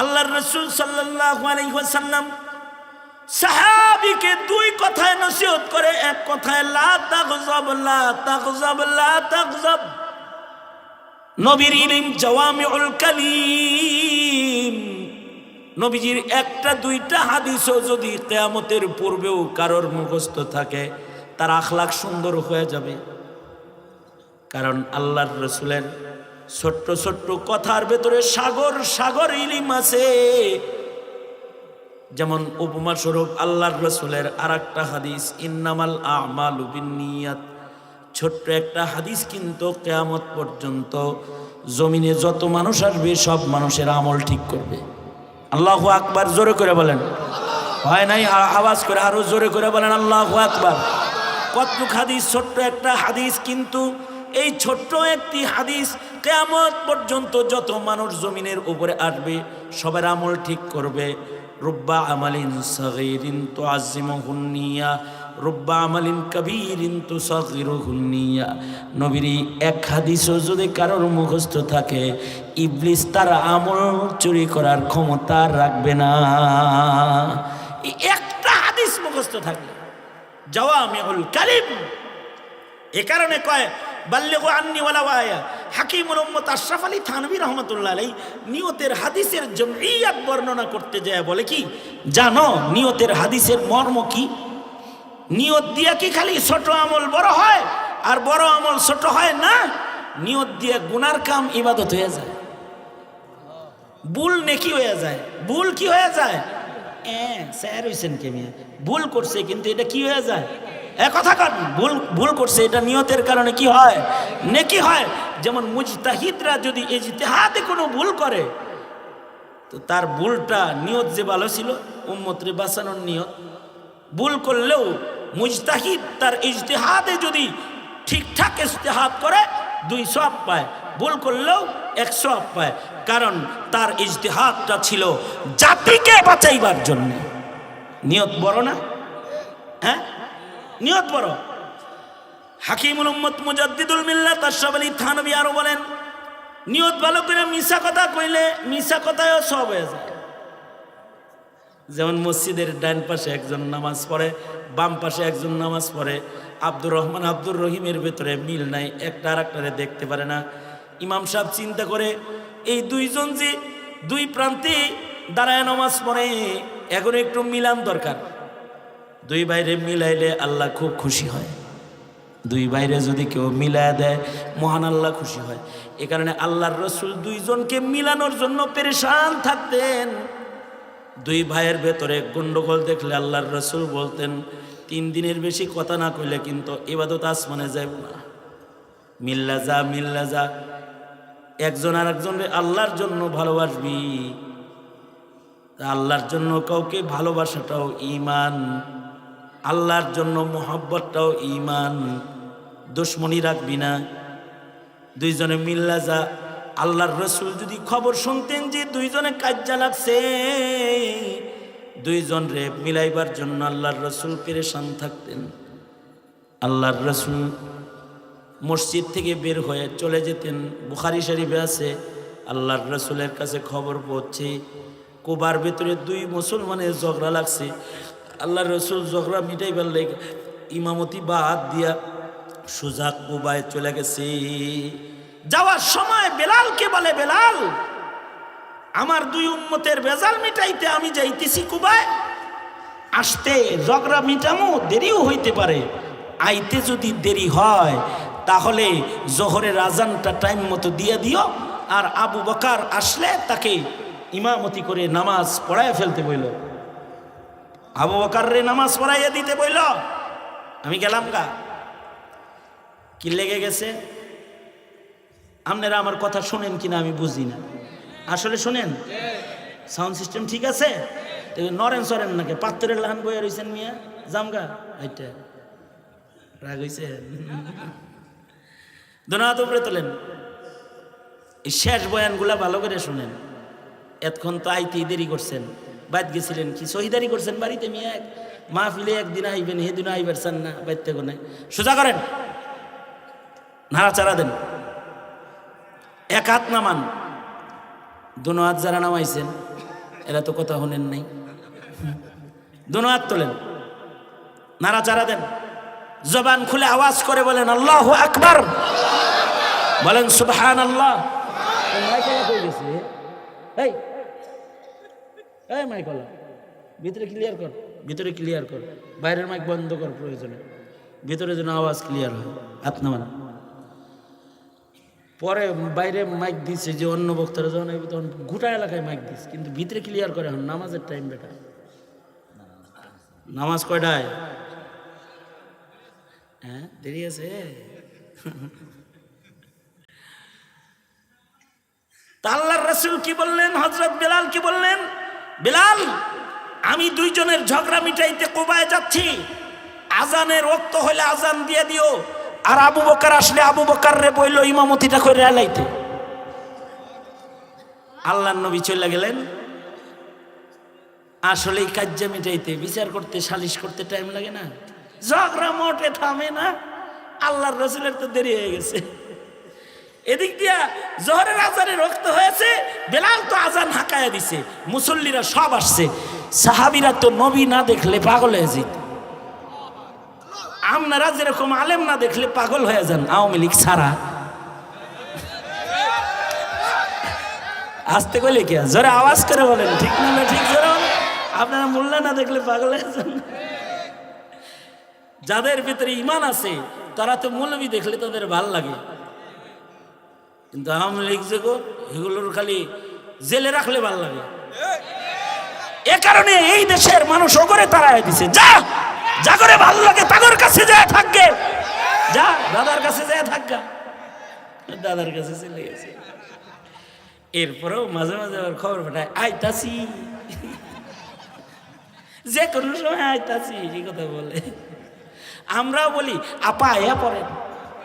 আল্লাহর রাসূল সাল্লাল্লাহু আলাইহি ওয়াসাল্লাম সাহাবীকে দুই কথায় নসিহত করে, এক কথায় লা তাগযাব লা তাগযাব লা তাগযাব। নবীর ইলম জাওয়ামিউল কালিম, নবীজির একটা দুইটা হাদিসও যদি কিয়ামতের পূর্বেও কারোর মুখস্থ থাকে তার আখলাক সুন্দর হয়ে যাবে। কারণ আল্লাহর রাসূলের ছোট্ট ছোট্ট কথার ভেতরে সাগর সাগর ইলম আছে। যেমন উপমা স্বরূপ আল্লাহর রাসূলের আরেকটা হাদিস, ইন্নামাল আমালু বিন্নিয়াত, ছোট্ট একটা হাদিস কিন্তু কিয়ামত পর্যন্ত জমিনে যত মানুষ আসবে সব মানুষের আমল ঠিক করবে। আল্লাহু আকবার, জোরে করে বলেন। হয় নাই আওয়াজ করে আরো জোরে করে বলেন আল্লাহু আকবার। কতটুক হাদিস, ছোট্ট একটা হাদিস, কিন্তু এই ছোট্ট একটি হাদিস কিয়ামত পর্যন্ত যত মানুষ জমিনের উপরে আসবে সবার আমল ঠিক করবে। রুব্বা আমালিন সাগীরিন তুআজ্জিমুহুন নিয়া, রুব্বা আমালিন কাবীরিন তুসাগিরুহুন নিয়া। নবীর এক হাদিসও যদি কারোর মুখস্থ থাকে ইবলিস তার আমল চুরি করার ক্ষমতা রাখবে না। এই একটা হাদিস মুখস্থ থাকলে জাওয়ামিউল কালিম। এ কারণে কয় বাল্লিগু আন্নি ওয়ালাউ আয়া। হাকিমুল উম্মত আশরাফ আলী থানভী রহমাতুল্লাহ আলাইহি নিয়তের হাদিসের জমইয়াত বর্ণনা করতে যায় বলে কি জানো? নিয়তের হাদিসের মর্ম কি? নিয়ত দিয়া কি খালি ছোট আমল বড় হয় আর বড় আমল ছোট হয় না? নিয়ত দিয়া গুনার কাম ইবাদত হয়ে যায়, ভুল নেকি হয়ে যায়। ভুল কি হয়ে যায়? স্যার হইছেন কে মিয়া, ভুল করছে কিন্তু এটা কি হয়ে যায়? কথা কাট, ভুল করছে এটা নিয়তের কারণে কি হয়? নেকি হয়। যেমন মুজতাহিদরা যদি ইজতিহাদে কোনো ভুল করে তো তার ভুলটা নিয়ত যে ভালো ছিল উম্মতরে বাঁচানোর নিয়ত, ভুল করলেও মুজতাহিদ তার ইজতিহাদে যদি ঠিকঠাক ইজতিহাদ করে 2 সওয়াব পায়, ভুল করলেও 1 সওয়াব পায়। কারণ তার ইজতিহাদটা ছিল জাতিকে বাঁচাইবার জন্য। নিয়ত বড় না? হ্যাঁ, নিয়ত বড়। হাকিমুল উম্মত মুজাদ্দিদুল মিল্লাত আশরাফ আলী থানভী আরো বলেন, নিয়ত ভালো করে মিছা কথা কইলে মিছা কথায়ও সব হয়ে যায়। যেমন মসজিদের ডান পাশে একজন নামাজ পড়ে, বাম পাশে একজন নামাজ পড়ে, আব্দুর রহমান আব্দুর রহিমের ভেতরে মিল নাই, একটা আর একটারে দেখতে পারে না। ইমাম সাহেব চিন্তা করে এই দুইজন যে দুই প্রান্তে দাঁড়ায় নামাজ পড়ে এখন একটু মিলান দরকার। দুই বাইরে মিলাইলে আল্লাহ খুব খুশি হয়। দুই বাইরে যদি কেউ মিলায় দেয় মহান আল্লাহ খুশি হয়। এ কারণে আল্লাহর রাসূল দুইজনকে মিলানোর জন্য পেরেশান থাকতেন। দুই ভাইয়ের ভেতরে গন্ডগোল দেখলে আল্লাহর রাসূল বলতেন 3 দিনের বেশি কথা না কইলে কিন্তু ইবাদত আসমানে যাইব না। মিল্লা যা মিল্লা যা, একজন আর একজনকে আল্লাহর জন্য ভালোবাসবি। আল্লাহর জন্য কাউকে ভালোবাসাটাও ঈমান, আল্লাহর জন্য মোহাব্বতটাও ঈমান। দুশমনি রাখবি না, দুইজনে মিল্লা যা। আল্লাহর রাসূল যদি খবর শুনতেন যে দুইজনে কাজ্জা লাগছে, দুইজন রে মিলাইবার জন্য আল্লাহর রাসূল পেরেশান থাকতেন। আল্লাহর রাসূল মসজিদ থেকে বের হয়ে চলে যেতেন। বুখারী শরীফে আছে আল্লাহর রাসূলের কাছে খবর পৌঁছে কুবার ভেতরে 2 মুসলমানের ঝগড়া লাগছে। আল্লাহর রাসূল ঝগড়া মিটাইবার লাগে ইমামতি বাদ দিয়া সোজা কুবায় চলে গেছে। যাওয়ার সময় বেলালকে বলে, বেলাল আমার 2 উম্মতের বেজাল মিটাইতে আমি যাইতেছি কুবায়। আসতে ঝগড়া মিটামো দেরিও হইতে পারে, আইতে যদি দেরি হয় তাহলে জোহরের আজানটা টাইম মতো দিয়ে দিও, আর আবু বকর আসলে তাকে ইমামতি করে নামাজ পড়ায় ফেলতে বইল। আবু বকর রে নামাজ পড়াইয়া দিতে বইল। আমি গেলাম গা। কি লেগে গেছে? আপনারা আমার কথা শোনেন কিনা আমি বুঝি না। আসলে শোনেন? সাউন্ড সিস্টেম ঠিক আছে? নরেন সরেন নাকি পাত্রের লাহান বইয়া রয়েছেন মিয়া জামগা এইটা রাগ হইছে। দোনাত উপরে তোলেন। এই শেষ বয়ানগুলা ভালো করে শুনেন। এতক্ষণ তো আইতেই দেরি করছেন, বাইত গেছিলেন কি শহীদারি করছেন বাড়িতে মিয়া? মাহফিলে একদিন আইবেন, সেদিন আইবার চান না, বাইতে কোনে সোজা করেন, নাড়াচাড়া দেন, এক হাত নামান। দুনো হাত যারা নামাইছেন এরা তো কথা শুনেন নাই। দুনো হাত তোলেন, নাড়াচাড়া দেন, জবান খুলে আওয়াজ করে বলেন আল্লাহু আকবার, বলেন সুবহানাল্লাহ। মাইকলা কই গেছে? এই এই মাইকলা ভিতরে ক্লিয়ার কর, ভিতরে ক্লিয়ার কর, বাইরের মাইক বন্ধ কর প্রয়োজনে, ভিতরে যেন আওয়াজ ক্লিয়ার হয়। হাত নামান। পরে বাইরে মাইক দিচ্ছে যে অন্য বক্তারা যখন তখন গোটা এলাকায় মাইক দিচ্ছে, কিন্তু ভিতরে ক্লিয়ার করে এখন নামাজের টাইম বেটা। নামাজ কয়টায়? হ্যাঁ দেরি আছে। তা আল্লাহর রাসূল কি বললেন? হযরত বেলাল কি বললেন? বেলাল, আমি দুইজনের ঝগড়া মিটাইতে কুবায় যাচ্ছি, আজানের ওয়াক্ত হলে আজান দিয়ে দিও, আর আবু বকর আসলে আবু বকর রে বইলো ইমামতিটা করে আলাইতে। আল্লাহর নবী চলে গেলেন। আসলে কাজ্জা মিটাইতে, বিচার করতে, সালিশ করতে টাইম লাগে না, ঝগড়া মোটে থামে না। আল্লাহর রাসূলের তো দেরি হয়ে গেছে। এদিক দিয়া জোহরের আজানের রক্ত হয়েছে, বেলাল তো আজান হাঁকায়া দিছে, মুসল্লিরা সব আসছে। সাহাবীরা তো নবী না দেখলে পাগল হয়ে যেত। আপনারা যেরকম আলেম না দেখলে পাগল হয়ে যান, আওয়ামী লীগ ছাড়া। আসতে কইলে কি জোরে আওয়াজ করে বলেন, ঠিক না? ঠিক জোরে বলেন। আপনারা মোল্লা না দেখলে পাগল হয়ে যান। যাদের ভিতরে ঈমান আছে তারা তো মৌলবী দেখলে তাদের ভাল লাগে, কিন্তু আওয়ামী লীগ যেগো এগুলোর খালি জেলে রাখলে ভাল লাগে। এ কারণে এই দেশের মানুষ ওগরে তাড়ায় দিছে, যা যা করে ভাল লাগে তাদের কাছে যায় থাকবে, যা দাদার কাছে যায় থাকগা। দাদার কাছে চলে গেছে। এরপরেও মাঝে মাঝে আবার খবর পাঠায় আইতাছি, যে কোনো সময় আইতাছি, এই কথা বলে। আমরাও বলি আপা আয়া পড়েন,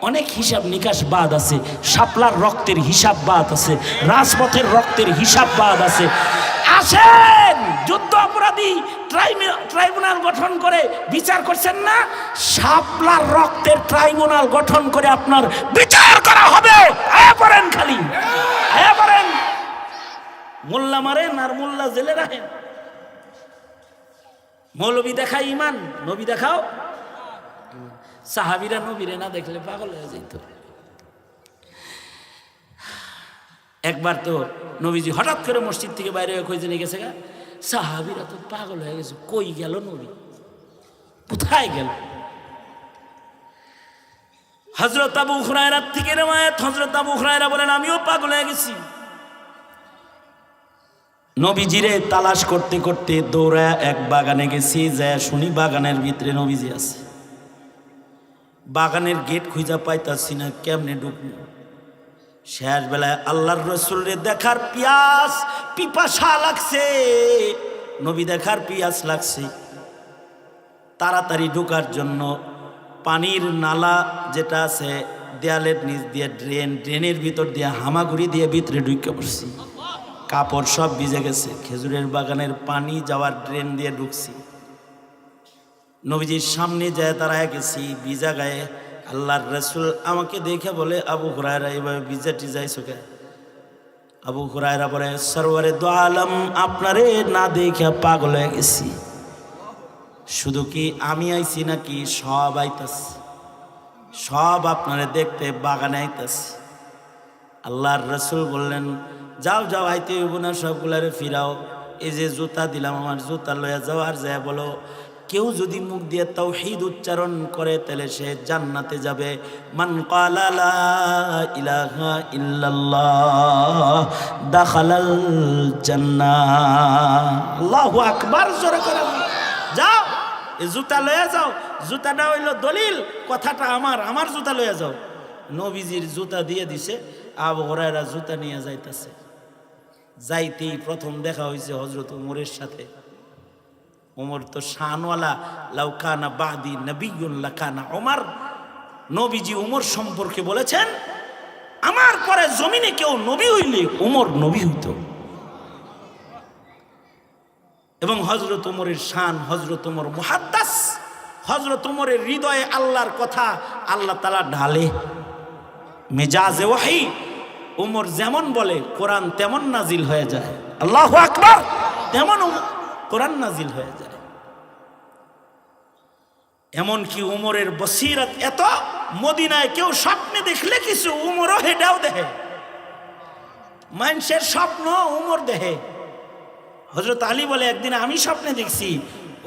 অনেক হিসাব নিকাশ বাদ আছে, শাপলার রক্তের হিসাব বাদ আছে, রাজপথের রক্তের হিসাব বাদ আছে। আসেন, যুদ্ধ অপরাধী ট্রাইব্যুনাল গঠন করে বিচার করছেন না, শাপলার রক্তের ট্রাইব্যুনাল গঠন করে আপনার বিচার করা হবে। আয়া পড়েন, খালি আয়া পড়েন। মোল্লা মারেন আর মোল্লা জেলে রাখেন। মৌলবী দেখাই ইমান, নবী দেখাও। সাহাবীরা নবীরে না দেখলে পাগল হয়ে যেত। একবার তো নবীজি হঠাৎ করে মসজিদ থেকে বাইরে হয়ে কই জেনে গেছে গা, সাহাবীরা তো পাগল হয়ে গেছে, কই গেল নবী, কোথায় গেল? হযরত আবু হুরায়রা থেকে রওয়ায়াত, হযরত আবু হুরায়রা বলেন আমিও পাগল হয়ে গেছি। নবীজিরে তালাশ করতে করতে দৌড়া এক বাগানে গেছি, যায় শুনি বাগানের ভিতরে নবীজি আছে। বাগানের গেট খুঁজা পাইতাছি না, কেমনে ঢুকবো? শেষ বেলায় আল্লাহর রাসূলরে দেখার পিপাসা লাগছে, নবী দেখার পিয়াস লাগছে। তাড়াতাড়ি ঢোকার জন্য পানির নালা যেটা আছে দেয়ালের নিচ দিয়ে ড্রেনের ভিতর দিয়ে হামাগুড়ি দিয়ে ভিতরে ঢুকে পড়ছি। কাপড় সব ভিজে গেছে, খেজুরের বাগানের পানি যাওয়ার ড্রেন দিয়ে ঢুকছি। নবীজির সামনে যায় দাঁড়ায় গেছি ভিজা গায়ে। আল্লাহর রাসূল আমাকে দেখে বলে আবু হুরায়রা এইভাবে ভিজা টিজাইছো কে? আবু হুরায়রা বলে সরওয়ারে দো আলম, আপনারে না দেখে পাগল হয়ে গেছি। শুধু কি আমি আইছি নাকি সব আইতাছে, সব আপনারে দেখতে বাগানে আইতাছে। আল্লাহর রাসূল বললেন যাও যাও, আইতে হইব না, সবগুলারে ফিরাও। এই যে জুতা দিলাম, আমার জুতা লইয়া যাও, আর যায় বলো কেউ যদি মুখ দিয়ে তাওহীদ উচ্চারণ করে তাহলে সে জান্নাতে যাবে। মান ক্বালা লা ইলাহা ইল্লাল্লাহ দাখালাল জান্নাহ। আল্লাহু আকবার, জোরে করে যাও, এই জুতা লইয়া যাও। জুতাটা হইল দলিল, কথাটা আমার জুতা লইয়া যাও। নবীজির জুতা দিয়ে দিছে, আবু হুরায়রা জুতা নিয়ে যাইতেছে। যাইতেই প্রথম দেখা হয়েছে হযরত ওমরের সাথে। ওমর তো শানওয়ালা, লাউ কানা বাদি নবিয়্যুন লাকানা ওমর। নবীজি ওমর সম্পর্কে বলেছেন আমার পরে জমিনে কেউ নবী হইলে ওমর নবী হইত। এবং হযরত ওমরের শান, হযরত ওমর মুহাদ্দাস, হযরত ওমরের হৃদয়ে আল্লাহর কথা আল্লাহ তাআলা ঢালে, মেজাজে ওহী। ওমর যেমন বলে কোরআন তেমন নাজিল হয়ে যায়। আল্লাহু আকবার। তেমন কোরআন নাজিল হয়ে যায়। এমনকি উমরের বসিরত এত, মদিনায় কেউ স্বপ্নে দেখলে কিছু উমরও হেডাও দেখে, মানুষের স্বপ্ন উমর দেখে। হযরত আলী বলে একদিন আমি স্বপ্নে দেখছি,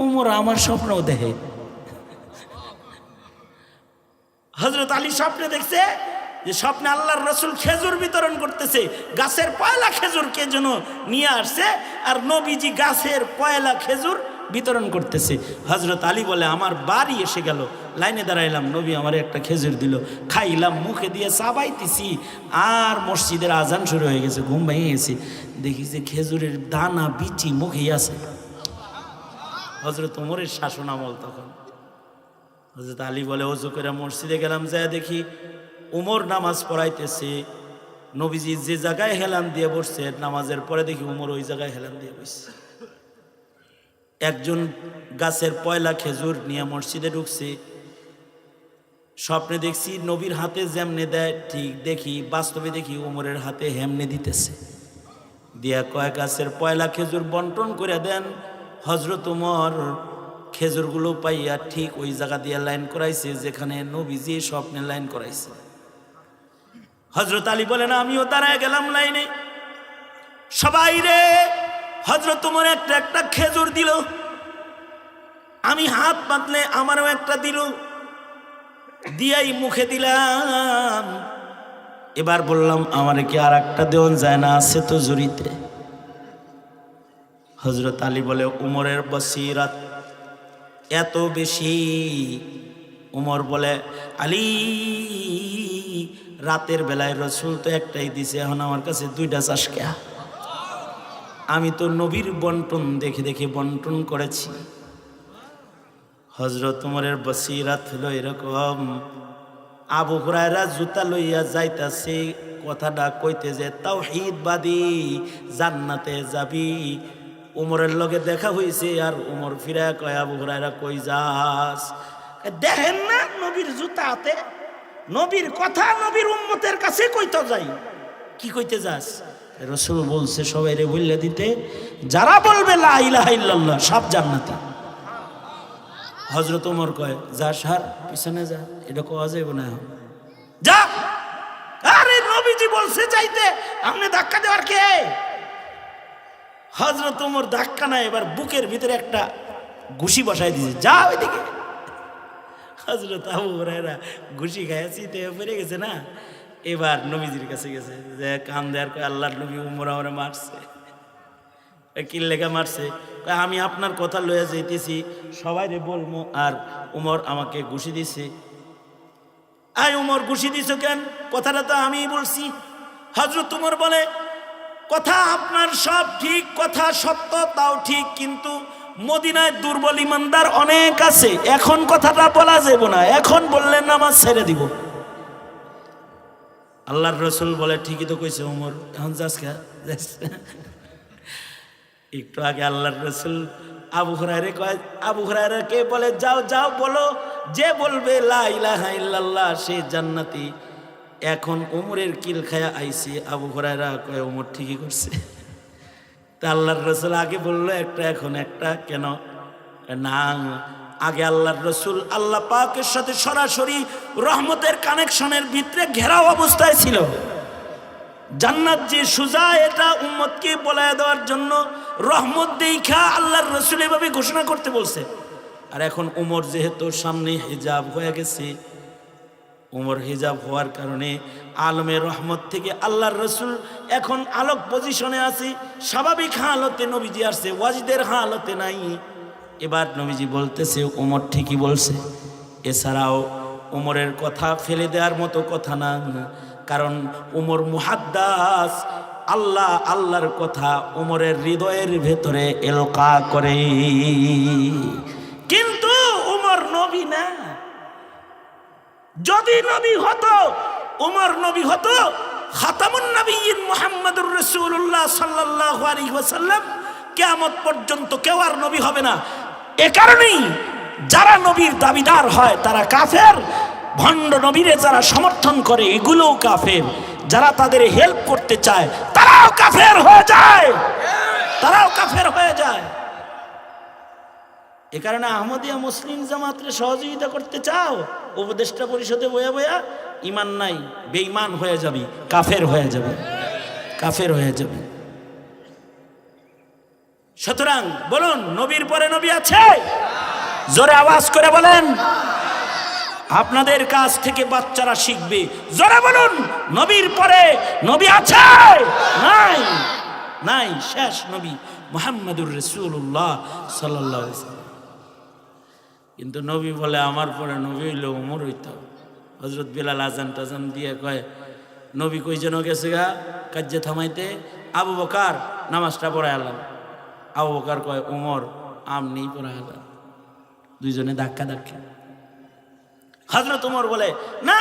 উমর আমার স্বপ্নও দেখে। হযরত আলী স্বপ্নে দেখছে যে স্বপ্নে আল্লাহর রাসূল খেজুর বিতরণ করতেছে, গাছের পয়লা খেজুরকে যেন নিয়ে আসছে, আর নবীজি গাছের পয়লা খেজুর বিতরণ করতেছে। হযরত আলী বলে আমার বাড়ি এসে গেল, লাইনে দাঁড়াইলাম, নবী আমার একটা খেজুর দিল, খাইলাম, মুখে দিয়ে চাবাইতেছি, আর মসজিদের আজান শুরু হয়ে গেছে, ঘুম ভেঙে গেছে, দেখি যে খেজুরের দানা বিচি মুখেই আছে। হযরত ওমরের শাসন আমল তখন। হযরত আলী বলে ওযু করে মসজিদে গেলাম, যায় দেখি উমর নামাজ পড়াইতেছে, নবীজি যে জায়গায় হেলান দিয়ে বসছে নামাজের পরে দেখি উমর ওই জায়গায় হেলান দিয়ে বসছে। একজন গাছের পয়লা খেজুর নিয়ে মসজিদে ঢুকছে, স্বপ্নে দেখছি নবীর হাতে যেমনে দেয় ঠিক দেখি, বাস্তবে দেখি উমরের হাতে হেমনে দিতেছে, দিয়া কয়েক গাছের পয়লা খেজুর বন্টন করে দেন। হযরত উমর খেজুরগুলো পাইয়া ঠিক ওই জায়গা দিয়ে লাইন করাইছে যেখানে নবীজি স্বপ্নে লাইন করাইছে। হযরত আলী বলেন আমিও দাঁড়ায় গেলাম লাইনে, সবাই রে হযরত উমর একটা একটা খেজুর দিল, আমি হাত পাতলে আমারও একটা দিল, দিয়াই মুখে দিলাম। এবার বললাম আমার কি আর একটা দেওয়া যায় না, আছে তো জুরিতে। হযরত আলী বলে উমরের বসিরত এত বেশি। উমর বলে আলী রাতের বেলায় রসুল তো একটাই দিছে, এখন আমার কাছে দুইটা চাষ কে? আমি তো নবীর বন্টন দেখে দেখে বন্টন করেছি। হযরত উমরের বসিরত হলো এরকম। আবু হুরায়রা জুতা লইয়া যাইতাছে, কথাটা কইতে যে তাওহীদবাদী জান্নাতে যাবি। উমরের লগে দেখা হইছে, আর উমর ফিরা কয় আবু হুরায়রা কই যাস? দেখেন না নবীর জুতা হাতে, নবীর কথা নবীর উম্মতের কাছে কইতে যাই। কি কইতে যাস? রাসূল বলছে সবাইরে বইলা দিতে, যারা বলবে লা ইলাহা ইল্লাল্লাহ সব জান্নাতি। হযরত ওমর কয় যা সার পিছনে যা, এটা কোয়া যাবে না, যা। আরে নবীজি বলছে যাইতে, আপনি ধাক্কা দেওয়ার কে? হযরত ওমর ধাক্কা না, এবার বুকের ভিতরে একটা ঘুষি বসাই দিয়েছে, যা ওইদিকে। হযরত আবু হুরায়রা ঘুষি খাইয়াছি তো পড়ে গেছে না, এবার নবীজির কাছে গেছে, যে কান দেয়ার কয় আল্লাহর নবী উমর আমারে মারছে। কি লেখা মারছে? আমি আপনার কথা লইয়া যাইতেছি, সবাইরে বলবো, আর উমর আমাকে ঘুষি দিছে। আয় উমর ঘুষি দিছ কেন? কথাটা তো আমিই বলছি। হযরত উমর বলে কথা আপনার সব ঠিক, কথা সত্য, তাও ঠিক, কিন্তু মদিনায় দুর্বল ইমানদার অনেক আছে, এখন কথাটা বলা যাবে না, এখন বললে নামাজ ছেড়ে দিব। আল্লাহর রাসূল বলে ঠিকই তো কইছে উমর, এখন যাস কে? একটু আগে আল্লাহর রাসূল আবু হুরায়রা কয়, আবু হুরায়রা কে বলে যাও যাও বলো, যে বলবে লা ইলাহা ইল্লাল্লাহ সে জান্নাতি। এখন উমরের কিল খায়া আইছে। আবু হুরায়রা কয় উমর ঠিকই করছে। তা আল্লাহর রাসূল আগে বললো একটা, এখন একটা কেন? না, আগে আল্লাহর রাসূল আল্লাহ পাকের সাথে সরাসরি রহমতের কানেকশনের ভিতরে ঘেরাও অবস্থায় ছিল। জান্নাত যে সুজা এটা উম্মতকে বলায় দেওয়ার জন্য রহমত দেখা আল্লাহর রাসূল এভাবে ঘোষণা করতে বলছে। আর এখন উমর যেহেতু সামনে হিজাব হয়ে গেছে, উমর হিজাব হওয়ার কারণে আলমের রহমত থেকে আল্লাহর রাসূল এখন আলোক পজিশনে আছে। স্বাভাবিক হালতে নবীজি আসছে, ওয়াজিদের হালতে নাই। এবার নবীজি বলতেছে উমর ঠিকই বলছে। এছাড়াও উমরের কথা ফেলে দেওয়ার মতো কথা না, কারণ উমর মুহাদ্দাস, আল্লাহ আল্লাহর কথা উমরের হৃদয়ের ভেতরে এলকা করে। কিন্তু উমর নবী না। যদি নবী হতো, উমর নবী হতো, খাতামুন নবিয়্যিন মুহাম্মদুর রাসূলুল্লাহ সাল্লাল্লাহু আলাইহি ওয়াসাল্লাম, কিয়ামত পর্যন্ত কেউ আর নবী হবে না। এ কারণেই যারা নবীর দাবিদার হয় তারা কাফের, ভণ্ড নবীরে যারা সমর্থন করে এগুলোও কাফের, যারা তাদের হেল্প করতে চায় তারাও কাফের হয়ে যায়। তারাও কাফের হয়ে যায়। এ কারণে আহমদিয়া মুসলিম জামাতরে সহযোগিতা করতে চাও, উপদেষ্টা পরিষদে বয়া বয়া ইমান নাই, বেঈমান হয়ে যাবি, কাফের হয়ে যাবে, কাফের হয়ে যাবে। সুতরাং বলুন, নবীর পরে নবী আছে? জোরে আওয়াজ করে বলেন। আপনাদের কাছ থেকে বাচ্চারা শিখবে, জোরে বলুন, নবীর পরে নবী আছে? নাই, নাই, শেষ নবী মুহাম্মদুর রাসূলুল্লাহ সাল্লাল্লাহু আলাইহি ওয়াসাল্লাম। কিন্তু নবী বলে আমার পরে নবী হইলে ওমর হইতো। হযরত বিলাল আজান টাজান দিয়ে কয়, নবী কই যেন গেছে গা কাজে থামাইতে, আবু বকর নামাজটা পড়ায় আলাম। আবু বকর কয়, ওমর আমনি পড়ায় আলাম। দুইজনে ধাক্কা ধাক্কা। হযরত ওমর বলে, না,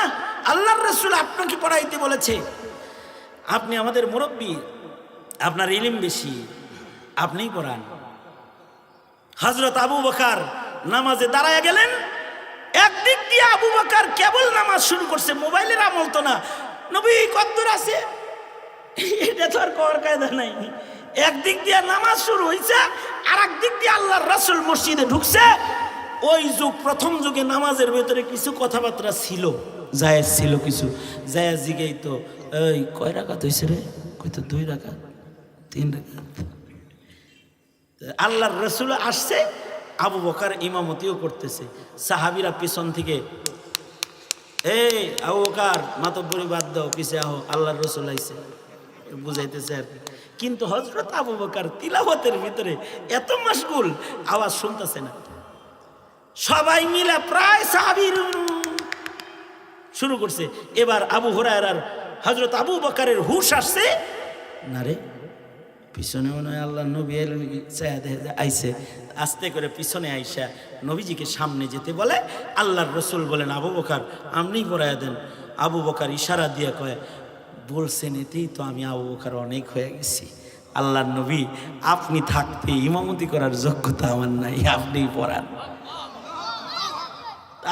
আল্লাহর রাসূল আপনাকে পড়াইতে বলেছে, আপনি আমাদের মুরব্বী, আপনার ইলম বেশি, আপনিই পড়ান। হযরত আবু বকর নামাজে দাঁড়ায় গেলেন। একদিক দিয়ে আবু বকর কেবল নামাজ শুরু করছে, মোবাইলের আমল তো না, নবী কদ্দুর আছে এটা তো আর কর কায়দা নাই। একদিক দিয়ে নামাজ শুরু হয়েছে, আর একদিক দিয়ে আল্লাহর রাসূল মসজিদে ঢুকছে। ওই যুগ, প্রথম যুগে নামাজের ভেতরে কিছু কথাবার্তা ছিল, জায়েজ ছিল কিছু। জায়েজ জিগেই তো, এই কয় রাকাত হইছে রে? কই তো 2 রাকাত, 3 রাকাত। আল্লাহর রাসূল আসছে, আবু বকর ইমামতিও করতেছে, সাহাবীরা পিছন থেকে, এই আবু বকর মাতব্বরি বাদ দাও, পিছে আহো, আল্লাহর রাসূল আইছে, বুঝাইতেছে আর কি। কিন্তু হযরত আবু বকর তিলাওয়াতের ভিতরে এত মশগুল, আওয়াজ শুনতেছে না। সবাই মিলে প্রায় সাহাবীর শুরু করছে। এবার আবু হুরায়রার, হযরত আবু বকরের হুশ আসছে, না রে পিছনে মনে হয় আল্লাহ নবী আইছে। আস্তে করে পিছনে আইসা নবীজিকে সামনে যেতে বলে। আল্লাহর রাসূল বলেন, আবু বকর আপনিই পড়াইয়া দেন। আবু বকর ইশারা দিয়ে কয়, বলছেন এতেই তো আমি আবু বকর অনেক হয়ে গেছি। আল্লাহর নবী, আপনি থাকতে ইমামতি করার যোগ্যতা আমার নাই, আপনিই পড়ান।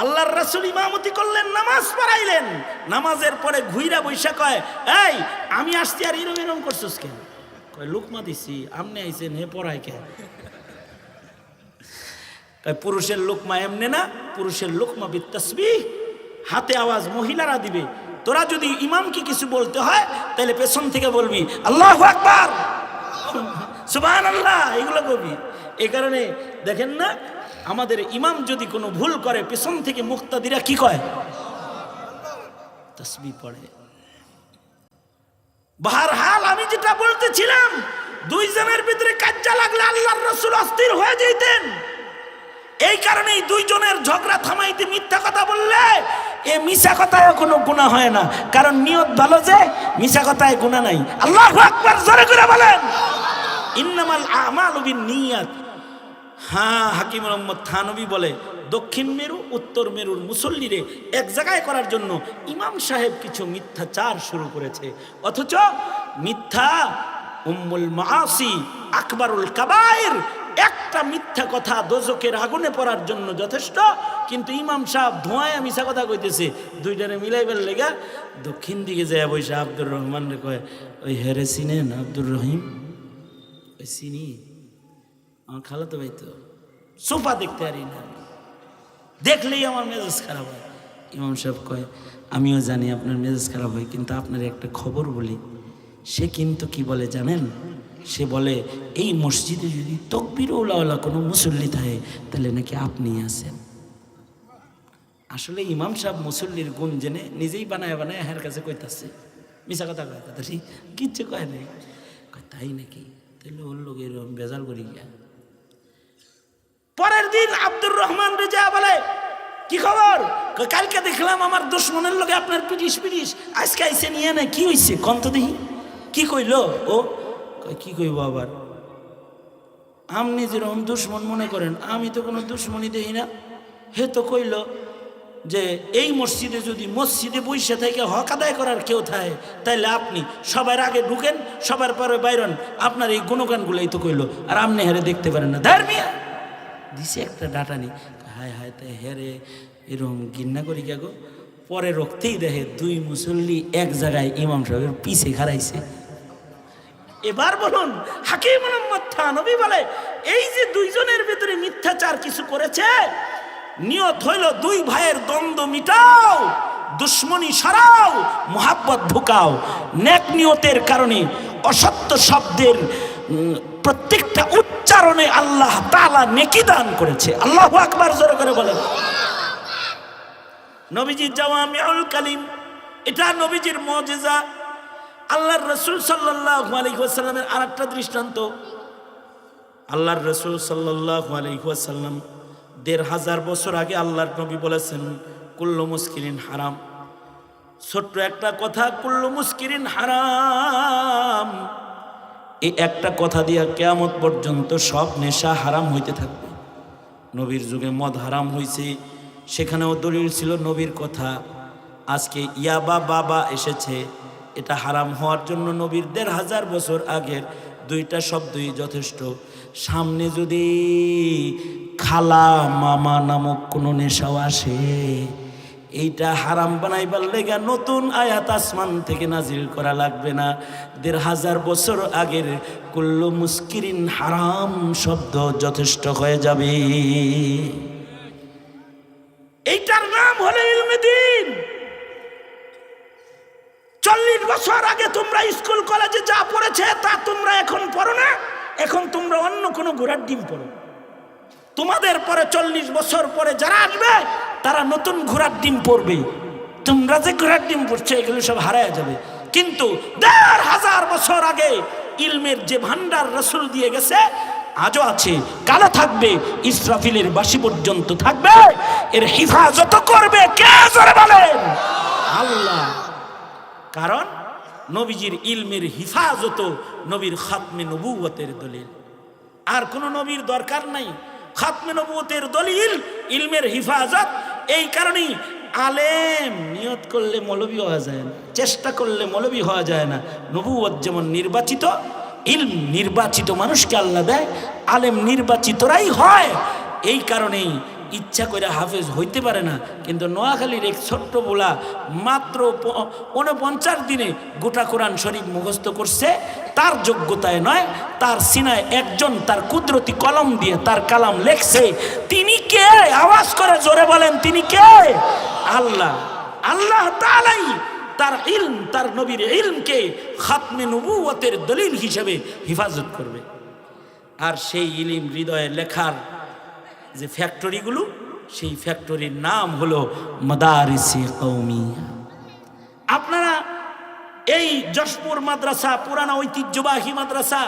আল্লাহর রাসূল ইমামতি করলেন, নামাজ পড়াইলেন। নামাজের পরে ঘুইরা বৈশা কয়, এই আমি আসছি আর এরম এরম করছিস কেন? কয় লুকমা দিছি, আমনে আইছেন হে পড়াই কেন? পুরুষের লুকমা এমনে না, পুরুষের লুকমা বিত্তাসবিহ, হাতে আওয়াজ মহিলারা দিবে। তোরা যদি ইমামকে কিছু বলতে হয় তাহলে পেছন থেকে বলবি আল্লাহু আকবার, সুবহানাল্লাহ, এগুলো কবি। এই কারণে দেখেন না, আমাদের ইমাম যদি কোনো ভুল করে, পেছন থেকে মুক্তাদিরা কি কয়? তাসবিহ পড়ে। বাহরহাল আমি যেটা বলতেছিলাম, দুইজনের ভিতরে কাজ্জা লাগলে আল্লাহর রাসূল অস্থির হয়ে যেতেন। এই কারণেই দুইজনের ঝগড়া থামাইতে মিথ্যা কথা বললে এ মিশা কথায় কোনো গুনাহ হয় না, কারণ নিয়ত ভালো যে মিশা কথায় গুনাহ নাই। আল্লাহু আকবার, জোরে করে বলেন। ইন্নামাল আমালু বিন্নিয়াত। হ্যাঁ, হাকিম মোহাম্মদ থানবী বলে, দক্ষিণ মেরু উত্তর মেরুর মুসল্লিরে এক জায়গায় করার জন্য ইমাম সাহেব কিছু মিথ্যাচার শুরু করেছে, অথচ মিথ্যা উম্মুল মাআসি আকবারুল কাবায়ের, একটা মিথ্যা কথা দোজখের আগুনে পড়ার জন্য যথেষ্ট। কিন্তু ইমাম সাহেব ধোঁয়ায় মিশা কথা কইতেছে, দুইটারে মিলাইবার লেগা দক্ষিণ দিকে যায় বৈশা আব্দুর রহমান রে কয়, ওই হেরে চিনেন আব্দুর রহিম? ওই চিনি, আমার খালাতো ভাই তো, সোফা দেখতে পারি না, দেখলেই আমার মেজাজ খারাপ হয়। ইমাম সাহেব কয়, আমিও জানি আপনার মেজাজ খারাপ হয়, কিন্তু আপনার একটা খবর বলি। সে কিন্তু কি বলে জানেন? সে বলে এই মসজিদে যদি তাকবীরওয়ালা কোনো মুসল্লি থাকে তাহলে নাকি আপনি আছেন। আসলে ইমাম সাহেব মুসল্লির গুণ জেনে নিজেই বানায় বানায় হের কাছে কইতাছে, মিশা কথা কয়, কথা ঠিক কিচ্ছু কয় নাই। তাই নাকি? তাহলে ওর লোক এরকম বেজাল করি গিয়া। পরের দিন আব্দুর রহমান রেজা বলে, কি খবর? কালকে দেখলাম আমার দুশ্মনের লোকে আপনার পিটিস পিটিস, আজকে আইসে নিয়ে না, কি হয়েছে কন্ত দেখি? কি কইল ও? কি কইব আবার? আপনি যেরকম দুশ্মন মনে করেন, আমি তো কোনো দুশ্মনী দেখি না। হে তো কইল যে এই মসজিদে যদি মসজিদে বইসা থেকে হক আদায় করার কেউ থাকে তাইলে আপনি সবার আগে ঢুকেন, সবার পরে বাইরন, আপনার এই গুণগানগুলোই তো কইল, আর আপনি হেরে দেখতে পারেন না। ধর্মিয়া দিছে একটা ডাটা নি, হায় হায়, তাই হেরে এরকম ঘৃণা করি কে গো? পরে রক্তেই দেখে দুই মুসল্লি এক জায়গায় ইমাম সাহেবের পিছে খাড়াইছে। এবার বলুন, হাকিম মোহাম্মদ থানভী বলে এই যে দুইজনের ভিতরে মিথ্যাচার কিছু করেছে, নিয়ত হইল দুই ভাইয়ের দ্বন্দ্ব মিটাও, দুশ্মনী সরাও, মোহাব্বত ঢুকাও। নেক নিয়তের কারণে অসত্য শব্দের প্রত্যেকটা উচ্চারণে আল্লাহ তাআলা নেকি দান করেছে। আল্লাহু আকবার জোরে করে বলেন। নবীজির জাওয়ামিউল কালিম, এটা নবীজির মুজিজা। আল্লাহর রাসূল সাল্লাল্লাহু আলাইহি ওয়াসাল্লামের আরেকটা দৃষ্টান্ত, আল্লাহর রাসূল সাল্লাল্লাহু আলাইহি ওয়াসাল্লাম ১৫০০ বছর আগে আল্লাহর নবী বলেছেন কুল্লু মুসকিরিন হারাম। ছোট্ট একটা কথা, কুল্লু মুসকিরিন হারাম, এই একটা কথা দিয়া কিয়ামত পর্যন্ত সব নেশা হারাম হইতে থাকবে। নবীর যুগে মদ হারাম হয়েছে, সেখানেও দলিল ছিল নবীর কথা। আজকে ইয়াবা বাবা এসেছে, এটা হারাম হওয়ার জন্য নবীর ১৫০০ বছর আগের দুইটা শব্দই যথেষ্ট। সামনে যদি খালা মামা নামক কোনো নেশাও আসে, এইটা হারাম বানাইবার লেগা নতুন আয়াত আসমান থেকে নাজিল করা লাগবে না। ১৫০০ বছর আগের কুল্লু মুস্কিরিন হারাম শব্দ যথেষ্ট হয়ে যাবে। এইটার নাম হলো ইলমে দ্বীন। ৪০ বছর আগে তোমরা স্কুল কলেজে যা পড়েছে তা তোমরা এখন পড়ো না, এখন তোমরা অন্য কোনো ঘোড়ার ডিম পড়ো। তোমাদের পরে ৪০ বছর পরে যারা আসবে তারা নতুন ঘোড়ার ডিম পড়বে। তোমরা যে ঘোড়ার ডিম পড়ছো এগুলো সব হারায় যাবে। কিন্তু ১৫০০ বছর আগে ইলমের যে ভান্ডার রাসূল দিয়ে গেছে আজও আছে, কালো থাকবে, ইসরাফিলের বাঁশি পর্যন্ত থাকবে। এর হিফাজত করবে কে জোরে বলেন? আল্লাহ। কারণ নবীজির ইলমের হিফাজত নবীর খাতমে নবুয়তের দলিল। আর কোন নবীর দরকার নাই, খাতমে নবুয়তের দলিল ইলমের হিফাজত। এই কারণেই আলেম নিয়ত করলে মৌলবী হওয়া যায় না, চেষ্টা করলে মৌলবী হওয়া যায় না। নবুয়ত যেমন নির্বাচিত, ইলম নির্বাচিত মানুষকে আল্লাহ দেয়, আলেম নির্বাচিতরাই হয়। এই কারণেই ইচ্ছা করে হাফেজ হইতে পারে না। কিন্তু নোয়াখালীর এক ছোট্ট বোলা মাত্র ৪৯ দিনে গোটা কোরআন শরীফ মুখস্থ করছে, তার যোগ্যতায় নয়, তার সিনায় একজন তার কুদরতি কলম দিয়ে তার কালাম লেখছে। তিনি কে? আওয়াজ করে জোরে বলেন, তিনি কে? আল্লাহ। আল্লাহ তাআলাই তার ইলম, তার নবীর ইলমকে খাতমে নবুয়তের দলিল হিসেবে হেফাজত করবে। আর সেই ইলম হৃদয়ে লেখার যে ফ্যাক্টরিগুলো, সেই ফ্যাক্টরির নাম হলো মাদারিসে কওমিয়া। আপনারা এই যশপুর মাদ্রাসা, পুরানা ঐতিহ্যবাহী মাদ্রাসা,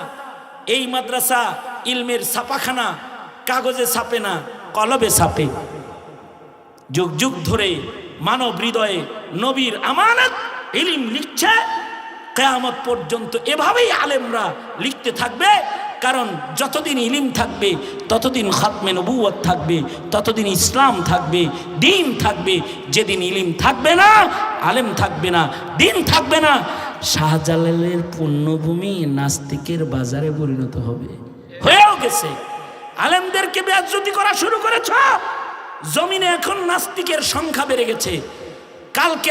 এই মাদ্রাসা ইলমের ছাপাখানা, কাগজে ছাপে না, কলবে ছাপে। যুগ যুগ ধরে মানব হৃদয়ে নবীর আমানত ইলম লিখছে, কিয়ামত পর্যন্ত এভাবেই আলেমরা লিখতে থাকবে। কারণ যতদিন ইলম থাকবে ততদিন খাতমে নবুয়ত থাকবে, ততদিন ইসলাম থাকবে, দ্বীন থাকবে। যেদিন ইলম থাকবে না, আলেম থাকবে না, দ্বীন থাকবে না, শাহজালালের পুণ্যভূমি নাস্তিকের বাজারে পরিণত হবে, হয়েও গেছে। আলেমদেরকে বেইজ্জতি করা শুরু করেছ, জমিনে এখন নাস্তিকের সংখ্যা বেড়ে গেছে। কালকে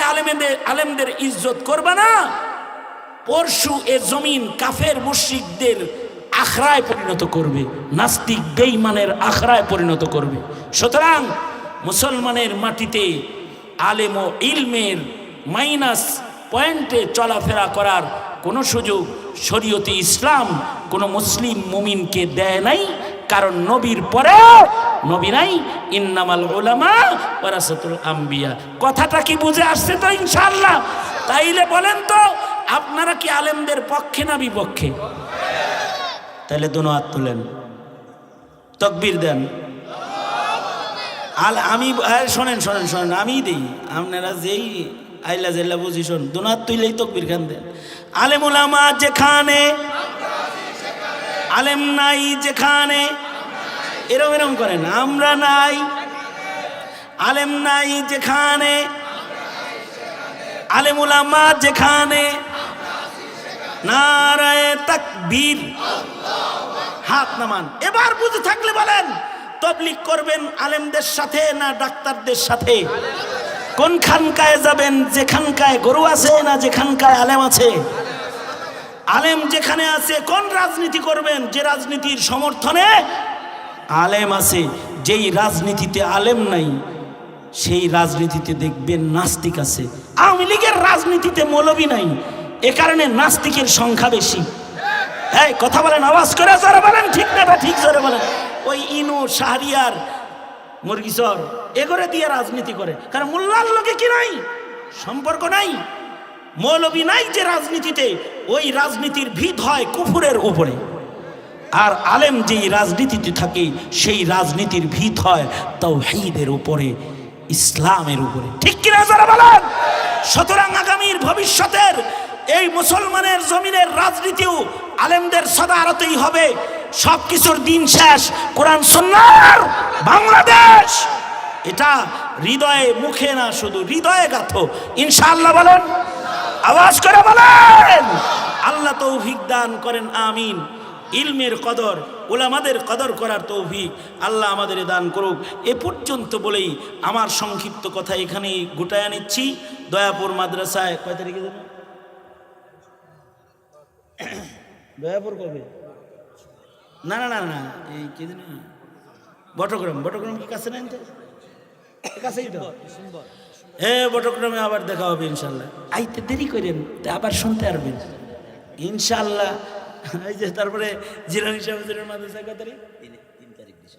আলেমদের ইজ্জত করবে না, পরশু এ জমিন কাফের মুশরিকদের আখড়ায় পরিণত করবে, নাস্তিক বেঈমানের আখড়ায় পরিণত করবে। সুতরাং মুসলমানের মাটিতে আলেম ও ইলমের মাইনাস পয়েন্টে চলাফেরা করার কোনো সুযোগ শরীয়তে ইসলাম কোনো মুসলিম মুমিনকে দেয় নাই। কারণ নবীর পরে নবী নাই, ইন্নামাল উলামা ওয়ারাসাতুল আম্বিয়া। কথাটা কি বুঝে আসছে তো ইনশাআল্লাহ? তাইলে বলেন তো, আপনারা কি আলেমদের পক্ষে না বিপক্ষে? তাহলে দুনো হাত তুলেন, তাকবীর দেন। আমি শোনেন শোনেন শোনেন, আমি দিই, আপনারা যেই আইলা জেল্লা বুঝি শোন, দুনো হাত তুইলেই তাকবীর খান দেন। আলেম উলামা যেখানে, আলেম নাই যেখানে, এরম এরম করেন, আমরা নাই, আলেম নাই যেখানে, আলেম উলামা যেখানে, নারায়ে তাকবীর, হাত নামান। এবার বুঝে থাকলে বলেন, তাবলীগ করবেন আলেমদের সাথে না ডাক্তারদের সাথে? কোন খানকায় যাবেন? যেখানকায় গরু আছে না যেখানকায় আলেম আছে? আলেম যেখানে আছে কোন রাজনীতি করবেন? যে রাজনীতির সমর্থনে আলেম আছে। যেই রাজনীতিতে আলেম নাই সেই রাজনীতিতে দেখবেন নাস্তিক আছে। আওয়ামী লীগের রাজনীতিতে মৌলবী নাই, এ কারণে নাস্তিকের সংখ্যা বেশি। এই কথা বলেন, আওয়াজ করে জোরে বলেন, ঠিক না? ঠিক জোরে বলেন। ওই ইনু শাহরিয়ার মুরগিচর এগরে দিয়ে রাজনীতি করে, কারণ মোল্লার লোকে কি নাই সম্পর্ক নাই, মৌলবী নাই যে রাজনীতিতে, ওই রাজনীতির ভিত হয় কুফুরের উপরে। আর আলেম যেই রাজনীতিতে থাকে সেই রাজনীতির ভিত হয় তাওহীদের উপরে, ইসলামের উপরে, ঠিক কিনা যারা বলেন। সুতরাং আগামীর ভবিষ্যতের এই মুসলমানের জমিনের রাজনীতিও আলেমদের সদারতেই হবে। সবকিছুর দিন শেষ কোরআন সুন্নাহর বাংলাদেশ। এটা হৃদয়ে মুখে না, শুধু হৃদয়ে গাথো ইনশাআল্লাহ। বলেন, আওয়াজ করে বলেন। আল্লাহ তৌফিক দান করেন, আমিন। ইলমের কদর, উলামাদের কদর করার তৌফিক আল্লাহ আমাদের দান করুক। এ পর্যন্ত বলেই আমার সংক্ষিপ্ত কথা এখানেই গুটায়া নিচ্ছি। দয়াপুর মাদ্রাসায় কয় তারিখে যাবেন? দয়াপুর কবে? না না না না, এই কি দিন? বটগ্রাম। বটগ্রাম কি কাছে না? কাছেই তো। হ্যাঁ, বটগ্রামে আবার দেখা হবে ইনশাল্লাহ। আইতে দেরি করেন, আবার শুনতে পারবেন ইনশাল্লাহ। এই যে তারপরে জিলানী সাহেবের মাদ্রাসা কত তারিখ?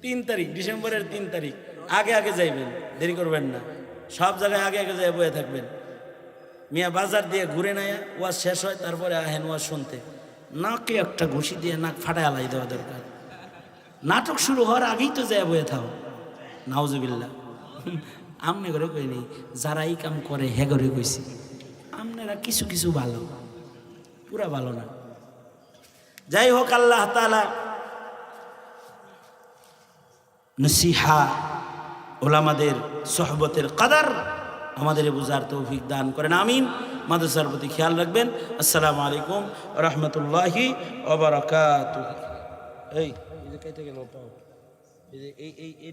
3 তারিখ, ডিসেম্বরের 3 তারিখ। আগে আগে যাইবেন, দেরি করবেন না। সব জায়গায় আগে আগে যাই বয়ে থাকবেন। মিয়া বাজার দিয়ে ঘুরে নেয়া ওয়াজ শেষ হয়, তারপরে আহেন ওয়াজ শুনতে। নাকে একটা ঘুষি দিয়ে নাক ফাটায় আলাই দেওয়া দরকার। নাটক শুরু হওয়ার আগেই তো যায় বয়ে থাও। নাউজুবিল্লাহ। আমনে করে কই নেই, যারা এই কাম করে হে করে কইছি। আপনারা কিছু কিছু ভালো, পুরা ভালো না। যাই হোক, আল্লাহ তাআলা নসিহা ওলামাদের সোহবতের কদর আমাদের বুঝার তৌফিক দান করেন, আমিন। মাদ্রাসার প্রতি খেয়াল রাখবেন। আসসালামু আলাইকুম ওয়া রাহমাতুল্লাহি ওয়া বারাকাতুহু। এই যে কেটে গেল পাও, এই